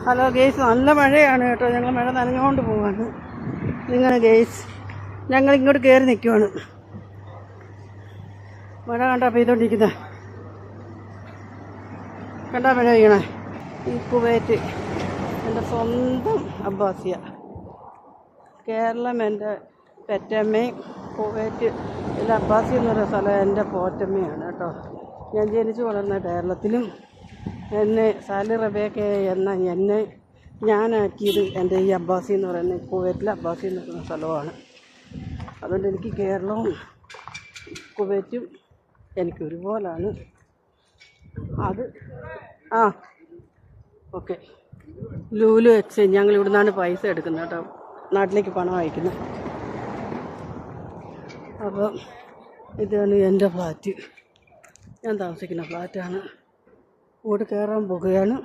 Hello guys, നല്ല മഴയാണ് കേട്ടോ. ഞങ്ങൾ മഴ നനഞ്ഞുകൊണ്ട് പോവാണ്. നിങ്ങൾ ഗെയ്സ്, ഞങ്ങൾ ഇങ്ങോട്ട് കയറി നിൽക്കുവാണ്. മഴ കണ്ടാ പെയ്തോണ്ടിരിക്കുന്നത്. കണ്ടാ മഴ പെയ്യണേ. ഈ കുവൈറ്റ് എൻ്റെ സ്വന്തം അബ്ബാസിയ. കേരളം എൻ്റെ പെറ്റമ്മയും കുവൈറ്റ് എൻ്റെ അബ്ബാസി എന്ന് പറയുന്ന സ്ഥലം എൻ്റെ പോറ്റമ്മയാണ് കേട്ടോ. ഞാൻ ജനിച്ചു വളർന്ന കേരളത്തിലും എന്നെ സാലി റബേക്ക എന്നെ ഞാനാക്കിയത് എൻ്റെ ഈ അബ്ബാസി എന്ന് പറയുന്ന കുവൈറ്റിലെ അബ്ബാസി എന്ന് പറയുന്ന സ്ഥലമാണ്. അതുകൊണ്ട് എനിക്ക് കേരളവും കുവൈറ്റും എനിക്കൊരുപോലാണ്. അത് ഓക്കെ. ലൂലു എക്സ്ചേഞ്ച്, ഞങ്ങൾ ഇവിടെ നിന്നാണ് പൈസ എടുക്കുന്നത് കേട്ടോ, നാട്ടിലേക്ക് പണം അയക്കുന്നത്. അപ്പം ഇതാണ് എൻ്റെ ഫ്ലാറ്റ്, ഞാൻ താമസിക്കുന്ന ഫ്ലാറ്റാണ്. ഇങ്ങോട്ട് കയറാൻ പോകുകയാണ്.